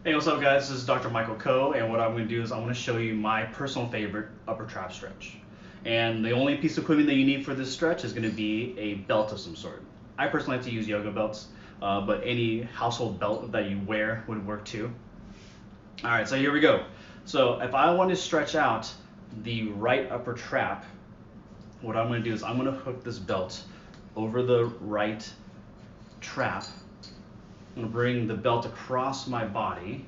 Hey, what's up, guys? This is Dr. Michael Coe, and what I'm going to do is I'm going to show you my personal favorite upper trap stretch. And the only piece of equipment that you need for this stretch is going to be a belt of some sort. I personally like to use yoga belts, but any household belt that you wear would work too. All right, so here we go. So if I want to stretch out the right upper trap, what I'm going to do is I'm going to hook this belt over the right trap. I'm going to bring the belt across my body.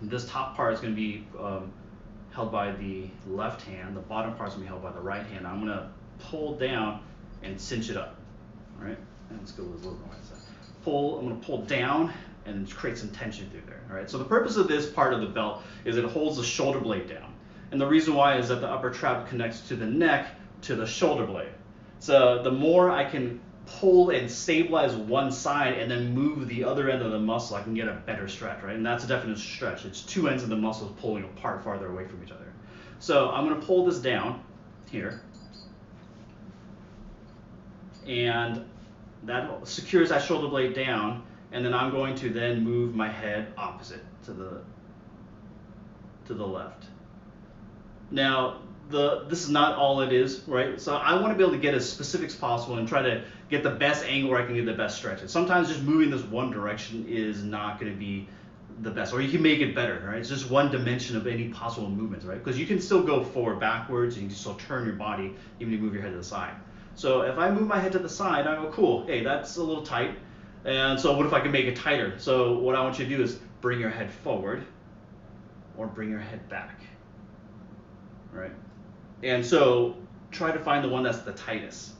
This top part is going to be held by the left hand. The bottom part is going to be held by the right hand. I'm going to pull down and cinch it up. All right, and let's go with a little more. I'm going to pull down and create some tension through there. All right, so the purpose of this part of the belt is it holds the shoulder blade down. And the reason why is that the upper trap connects to the neck to the shoulder blade. So the more I can pull and stabilize one side and then move the other end of the muscle, I can get a better stretch, right? And that's a definite stretch. It's two ends of the muscles pulling apart farther away from each other. So I'm going to pull this down here, and that secures that shoulder blade down, and then I'm going to then move my head opposite to the left. Now, this is not all it is, right? So I want to be able to get as specific as possible and try to get the best angle where I can get the best stretches. Sometimes just moving this one direction is not going to be the best, or you can make it better, right? It's just one dimension of any possible movements, right? Because you can still go forward, backwards, and you can still turn your body even if you move your head to the side. So if I move my head to the side, I go, cool, hey, that's a little tight. And so what if I can make it tighter? So what I want you to do is bring your head forward or bring your head back, right? And so try to find the one that's the tightest.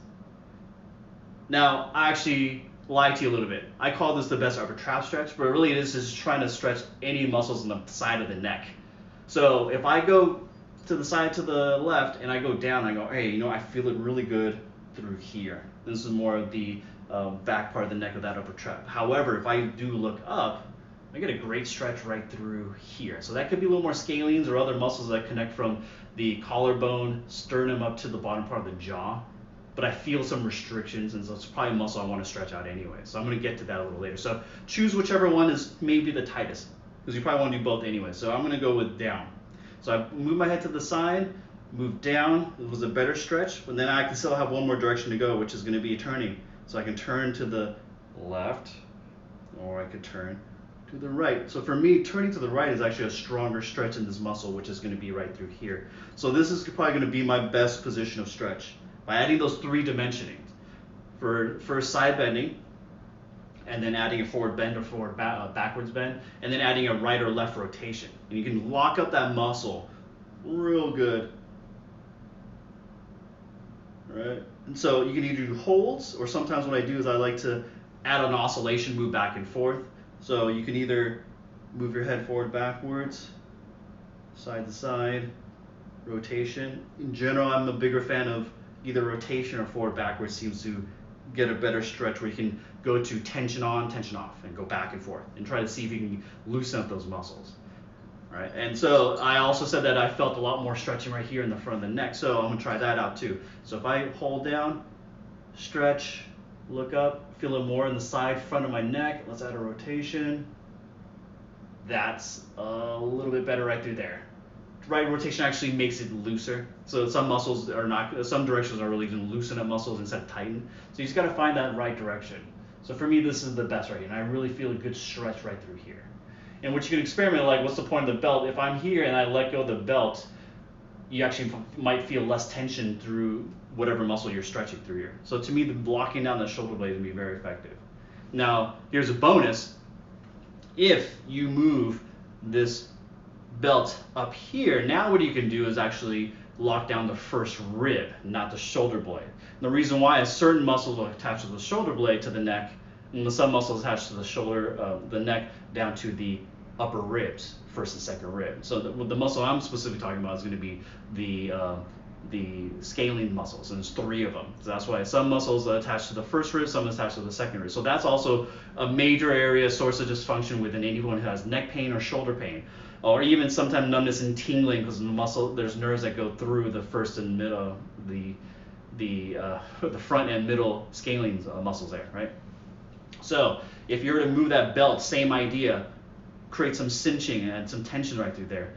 Now, I actually lied to you a little bit. I call this the best upper trap stretch, but really it is just trying to stretch any muscles on the side of the neck. So if I go to the side to the left and I go down, I go, hey, I feel it really good through here. This is more of the back part of the neck of that upper trap. However, if I do look up, I get a great stretch right through here. So that could be a little more scalenes or other muscles that connect from the collarbone, sternum up to the bottom part of the jaw. But I feel some restrictions, and so it's probably a muscle I want to stretch out anyway. So I'm going to get to that a little later. So choose whichever one is maybe the tightest, because you probably want to do both anyway. So I'm going to go with down. So I move my head to the side, move down. It was a better stretch, but then I can still have one more direction to go, which is going to be turning. So I can turn to the left, or I could turn to the right. So for me, turning to the right is actually a stronger stretch in this muscle, which is going to be right through here. So this is probably going to be my best position of stretch by adding those three dimensionings. For side bending, and then adding a forward bend or backwards bend, and then adding a right or left rotation. And you can lock up that muscle real good. Right? And so you can either do holds, or sometimes what I do is I like to add an oscillation, move back and forth. So you can either move your head forward, backwards, side to side, rotation. In general, I'm a bigger fan of either rotation or forward, backwards. Seems to get a better stretch where you can go to tension on, tension off, and go back and forth, and try to see if you can loosen up those muscles. All right, and so I also said that I felt a lot more stretching right here in the front of the neck, so I'm gonna try that out too. So if I hold down, stretch, look up, feel it more in the side front of my neck. Let's add a rotation. That's a little bit better right through there. Right rotation actually makes it looser. So some muscles are not, some directions are really going to loosen up muscles instead of tighten. So you just got to find that right direction. So for me, this is the best right here, and I really feel a good stretch right through here. And what you can experiment, like, what's the point of the belt? If I'm here and I let go of the belt, you actually might feel less tension through whatever muscle you're stretching through here. So to me, the blocking down the shoulder blade is going to be very effective. Now, here's a bonus. If you move this belt up here, now what you can do is actually lock down the first rib, not the shoulder blade. And the reason why is certain muscles will attach to the shoulder blade to the neck, and some muscles attach to the shoulder, the neck down to the upper ribs, first and second rib. So the muscle I'm specifically talking about is going to be the scalene muscles, and there's three of them. So that's why some muscles are attached to the first rib, some attached to the second rib. So that's also a major area source of dysfunction within anyone who has neck pain or shoulder pain, or even sometimes numbness and tingling, because there's nerves that go through the first and middle, the front and middle scalene muscles there, right? So if you were to move that belt, same idea, create some cinching and some tension right through there.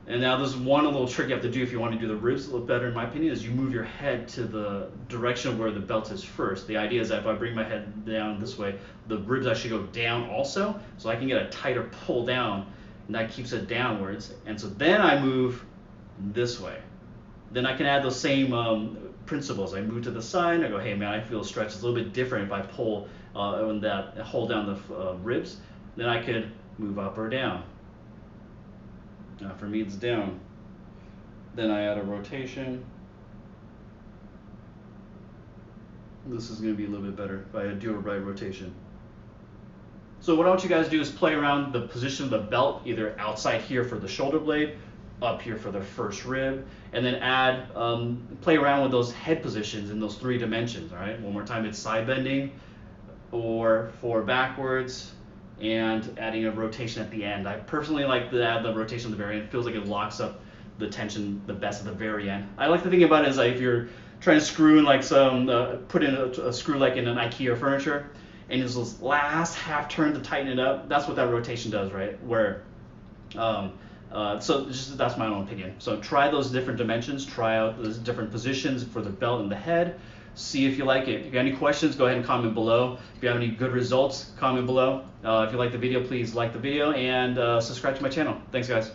And now there's one little trick you have to do if you want to do the ribs a little better, in my opinion, is you move your head to the direction of where the belt is first. The idea is that if I bring my head down this way, the ribs actually go down also, so I can get a tighter pull down, and that keeps it downwards. And so then I move this way. Then I can add those same principles. I move to the side, I go, hey man, I feel stretch. It's a little bit different if I pull on that, hold down the ribs. Then I could move up or down. For me, it's down. Then I add a rotation. This is going to be a little bit better if I do a right rotation. So what I want you guys to do is play around the position of the belt, either outside here for the shoulder blade, up here for the first rib, and then add, play around with those head positions in those 3 dimensions. All right, one more time, it's side bending or forward backwards, and adding a rotation at the end. I personally like to add the rotation at the very end. It feels like it locks up the tension the best at the very end. I like to think about it as like if you're trying to screw in like some, put in a screw like in an IKEA furniture, and it's those last half turn to tighten it up. That's what that rotation does, right? Where, so just, that's my own opinion. So try those different dimensions, try out those different positions for the belt and the head. See if you like it. If you got any questions, go ahead and comment below. If you have any good results, comment below. If you like the video, please like the video and subscribe to my channel. Thanks, guys.